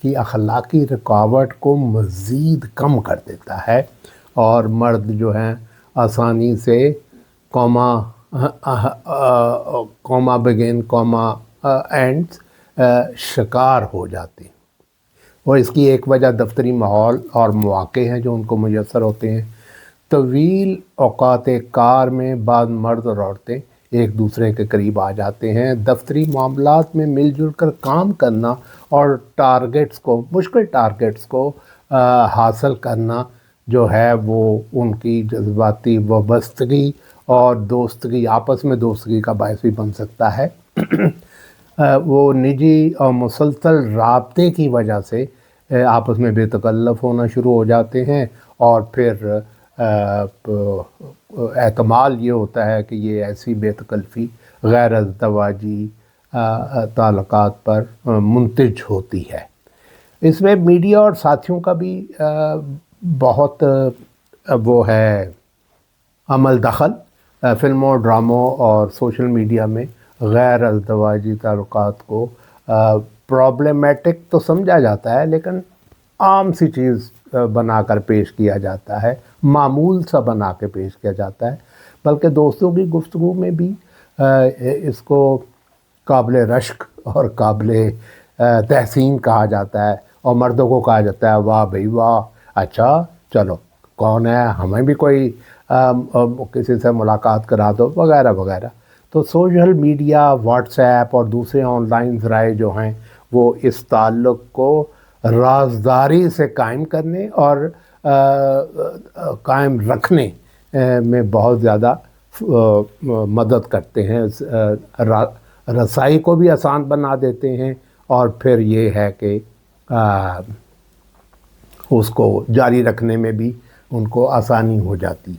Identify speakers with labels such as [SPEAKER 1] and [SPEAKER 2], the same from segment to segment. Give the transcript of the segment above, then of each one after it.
[SPEAKER 1] کی اخلاقی رکاوٹ کو مزید کم کر دیتا ہے، اور مرد جو ہیں آسانی سے کوما بگن کوما اینڈ شکار ہو جاتے ہیں۔ اور اس کی ایک وجہ دفتری ماحول اور مواقع ہیں جو ان کو میسر ہوتے ہیں۔ طویل اوقات کار میں بعض مرد اور عورتیں ایک دوسرے کے قریب آ جاتے ہیں۔ دفتری معاملات میں مل جل کر کام کرنا اور مشکل ٹارگٹس کو حاصل کرنا جو ہے وہ ان کی جذباتی وابستگی اور دوستگی، آپس میں دوستگی کا باعث بھی بن سکتا ہے۔ وہ نجی اور مسلسل رابطے کی وجہ سے آپس میں بے تکلف ہونا شروع ہو جاتے ہیں، اور پھر احتمال یہ ہوتا ہے کہ یہ ایسی بے تکلفی غیر ازدواجی تعلقات پر منتج ہوتی ہے۔ اس میں میڈیا اور ساتھیوں کا بھی بہت وہ ہے عمل دخل۔ فلموں، ڈراموں اور سوشل میڈیا میں غیر ازدواجی تعلقات کو پرابلمیٹک تو سمجھا جاتا ہے، لیکن عام سی چیز بنا کر پیش کیا جاتا ہے، معمول سا بنا کے پیش کیا جاتا ہے، بلکہ دوستوں کی گفتگو میں بھی اس کو قابل رشک اور قابل تحسین کہا جاتا ہے، اور مردوں کو کہا جاتا ہے واہ بھئی واہ، اچھا چلو کون ہے، ہمیں بھی کوئی کسی سے ملاقات کرا دو وغیرہ وغیرہ۔ تو سوشل میڈیا، واٹس ایپ اور دوسرے آن لائن ذرائع جو ہیں وہ اس تعلق کو رازداری سے قائم کرنے اور قائم رکھنے میں بہت زیادہ مدد کرتے ہیں، رسائی کو بھی آسان بنا دیتے ہیں، اور پھر یہ ہے کہ اس کو جاری رکھنے میں بھی ان کو آسانی ہو جاتی۔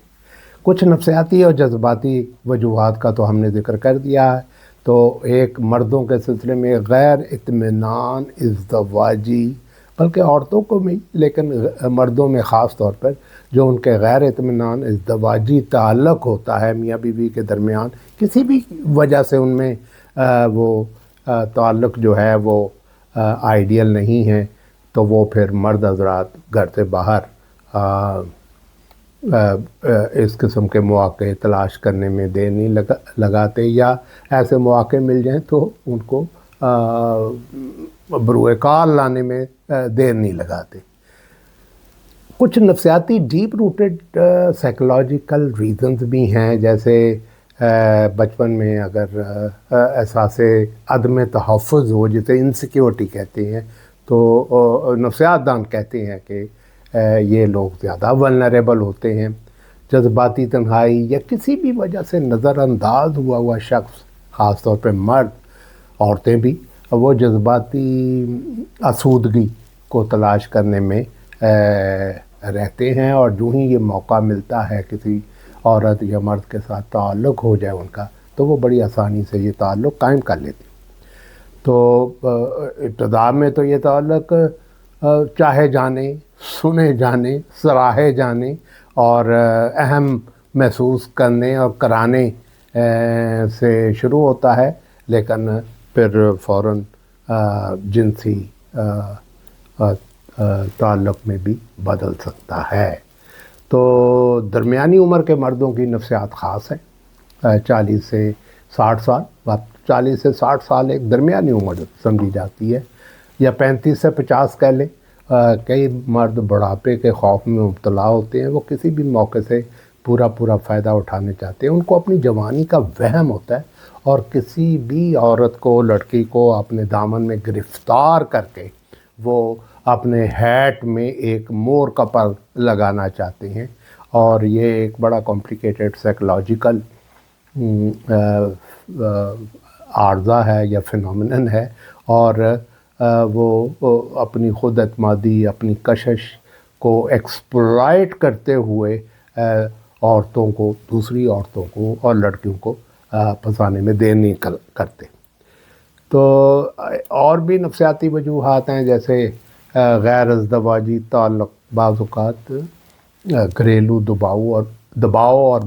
[SPEAKER 1] کچھ نفسیاتی اور جذباتی وجوہات کا تو ہم نے ذکر کر دیا ہے۔ تو ایک مردوں کے سلسلے میں غیر اطمینان ازدواجی، بلکہ عورتوں کو بھی، لیکن مردوں میں خاص طور پر جو ان کے غیر اطمینان ازدواجی تعلق ہوتا ہے میاں بیوی کے درمیان، کسی بھی وجہ سے ان میں وہ تعلق جو ہے وہ آئیڈیل نہیں ہے، تو وہ پھر مرد حضرات گھر سے باہر اس قسم کے مواقع تلاش کرنے میں دیر نہیں لگاتے، یا ایسے مواقع مل جائیں تو ان کو بروئے کار لانے میں دیر نہیں لگاتے۔ کچھ نفسیاتی ڈیپ روٹڈ سائیکولوجیکل ریزنز بھی ہیں، جیسے بچپن میں اگر احساس عدم تحفظ ہو، جسے انسیکیورٹی کہتے ہیں، تو نفسیات دان کہتے ہیں کہ یہ لوگ زیادہ ولنریبل ہوتے ہیں۔ جذباتی تنہائی یا کسی بھی وجہ سے نظر انداز ہوا شخص، خاص طور پہ مرد، عورتیں بھی، وہ جذباتی آسودگی کو تلاش کرنے میں رہتے ہیں، اور جو ہی یہ موقع ملتا ہے کسی عورت یا مرد کے ساتھ تعلق ہو جائے ان کا، تو وہ بڑی آسانی سے یہ تعلق قائم کر لیتے ہیں۔ تو ابتدا میں تو یہ تعلق چاہے جانے، سنے جانے، سراہے جانے اور اہم محسوس کرنے اور کرانے سے شروع ہوتا ہے، لیکن پھر فوراً جنسی تعلق میں بھی بدل سکتا ہے۔ تو درمیانی عمر کے مردوں کی نفسیات خاص ہے، 40 سے 60 سال، 40 سے 60 سال ایک درمیانی عمر سمجھی جاتی ہے، یا 35 سے 50 کہہ لیں۔ کئی مرد بڑھاپے کے خوف میں مبتلا ہوتے ہیں، وہ کسی بھی موقع سے پورا فائدہ اٹھانے چاہتے ہیں، ان کو اپنی جوانی کا وہم ہوتا ہے، اور کسی بھی عورت کو، لڑکی کو اپنے دامن میں گرفتار کر کے وہ اپنے ہیٹ میں ایک مور کا پر لگانا چاہتے ہیں، اور یہ ایک بڑا کمپلیکیٹڈ سائیکولوجیکل عارضہ ہے یا فینومینن ہے، اور وہ اپنی خود اعتمادی، اپنی کشش کو ایکسپلائٹ کرتے ہوئے عورتوں کو، دوسری عورتوں کو اور لڑکیوں کو پھنسانے میں دیر نہیں کرتے۔ تو اور بھی نفسیاتی وجوہات ہیں، جیسے غیر ازدواجی تعلق، بعض اوقات گھریلو دباؤ اور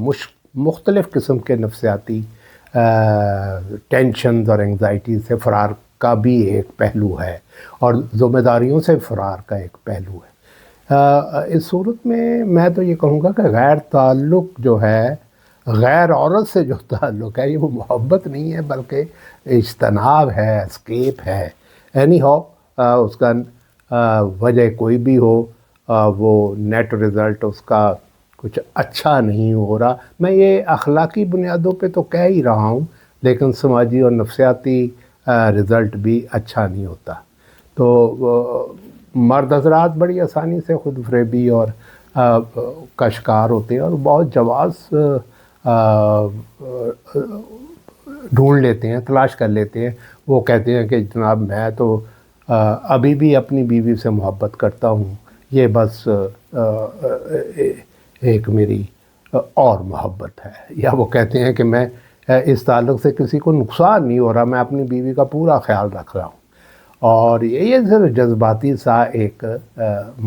[SPEAKER 1] مختلف قسم کے نفسیاتی ٹینشنز اور انگزائٹی سے فرار کا بھی ایک پہلو ہے اور ذمہ داریوں سے فرار کا ایک پہلو ہے۔ اس صورت میں تو یہ کہوں گا کہ غیر تعلق جو ہے، غیر عورت سے جو تعلق ہے، یہ وہ محبت نہیں ہے بلکہ اجتناب ہے، اسکیپ ہے۔ اینی ہاؤ اس کا وجہ کوئی بھی ہو، وہ نیٹ رزلٹ اس کا کچھ اچھا نہیں ہو رہا۔ میں یہ اخلاقی بنیادوں پہ تو کہہ ہی رہا ہوں، لیکن سماجی اور نفسیاتی رزلٹ بھی اچھا نہیں ہوتا۔ تو مرد حضرات بڑی آسانی سے خود فریبی اور کا شکار ہوتے ہیں اور بہت جواز ڈھونڈ لیتے ہیں، تلاش کر لیتے ہیں۔ وہ کہتے ہیں کہ جناب میں تو ابھی بھی اپنی بیوی سے محبت کرتا ہوں، یہ بس ایک میری اور محبت ہے۔ یا وہ کہتے ہیں کہ میں اس تعلق سے کسی کو نقصان نہیں ہو رہا، میں اپنی بیوی کا پورا خیال رکھ رہا ہوں۔ اور یہ صرف جذباتی سا ایک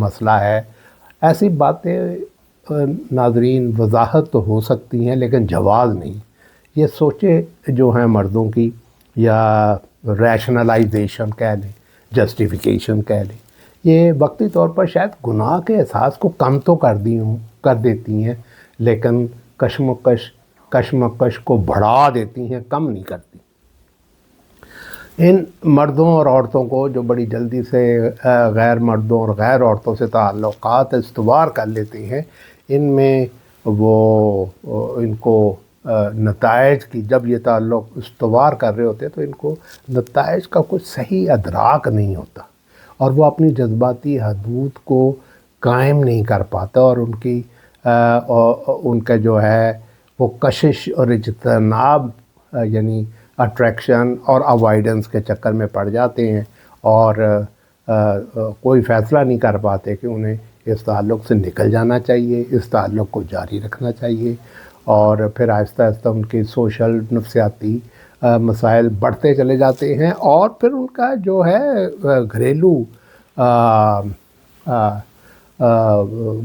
[SPEAKER 1] مسئلہ ہے۔ ایسی باتیں ناظرین وضاحت تو ہو سکتی ہیں لیکن جواز نہیں۔ یہ سوچیں جو ہیں مردوں کی، یا ریشنلائزیشن کہہ لیں، جسٹیفیکیشن کہہ لیں، یہ وقتی طور پر شاید گناہ کے احساس کو کم تو کر دیتی ہیں، لیکن کشمکش کو بڑھا دیتی ہیں، کم نہیں کرتی۔ ان مردوں اور عورتوں کو جو بڑی جلدی سے غیر مردوں اور غیر عورتوں سے تعلقات استوار کر لیتے ہیں، ان میں ان کو نتائج کی، جب یہ تعلق استوار کر رہے ہوتے ہیں تو ان کو نتائج کا کچھ صحیح ادراک نہیں ہوتا، اور وہ اپنی جذباتی حدود کو قائم نہیں کر پاتا، اور ان کا جو ہے وہ کشش اور اجتناب، یعنی اٹریکشن اور اوائیڈنس کے چکر میں پڑ جاتے ہیں، اور کوئی فیصلہ نہیں کر پاتے کہ انہیں اس تعلق سے نکل جانا چاہیے، اس تعلق کو جاری رکھنا چاہیے، اور پھر آہستہ آہستہ ان کے سوشل نفسیاتی مسائل بڑھتے چلے جاتے ہیں، اور پھر ان کا جو ہے گھریلو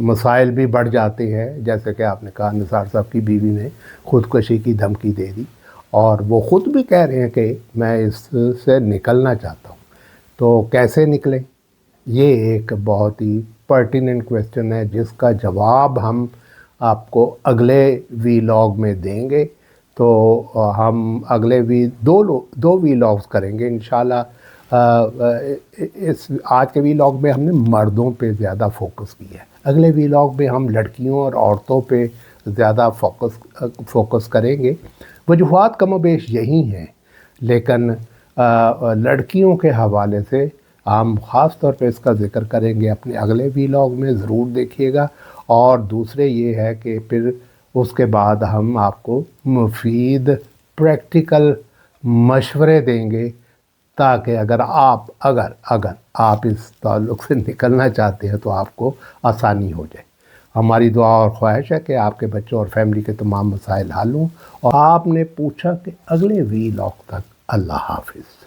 [SPEAKER 1] مسائل بھی بڑھ جاتے ہیں۔ جیسے کہ آپ نے کہا نثار صاحب کی بیوی نے خودکشی کی دھمکی دے دی، اور وہ خود بھی کہہ رہے ہیں کہ میں اس سے نکلنا چاہتا ہوں۔ تو کیسے نکلیں؟ یہ ایک بہت ہی پرٹیننٹ کویسچن ہے، جس کا جواب ہم آپ کو اگلے وی لاگ میں دیں گے۔ تو ہم اگلے دو وی لاگز کریں گے انشاءاللہ۔ آج کے وی لاگ میں ہم نے مردوں پہ زیادہ فوکس کیا ہے، اگلے وی لاگ میں ہم لڑکیوں اور عورتوں پہ زیادہ فوکس کریں گے۔ وجوہات کم و بیش یہی ہیں، لیکن لڑکیوں کے حوالے سے ہم خاص طور پہ اس کا ذکر کریں گے اپنے اگلے وی لاگ میں، ضرور دیکھیے گا۔ اور دوسرے یہ ہے کہ پھر اس کے بعد ہم آپ کو مفید پریکٹیکل مشورے دیں گے، تاکہ اگر آپ اس تعلق سے نکلنا چاہتے ہیں تو آپ کو آسانی ہو جائے۔ ہماری دعا اور خواہش ہے کہ آپ کے بچوں اور فیملی کے تمام مسائل حل ہوں۔ اور آپ نے پوچھا کہ اگلے وی لاگ تک اللہ حافظ۔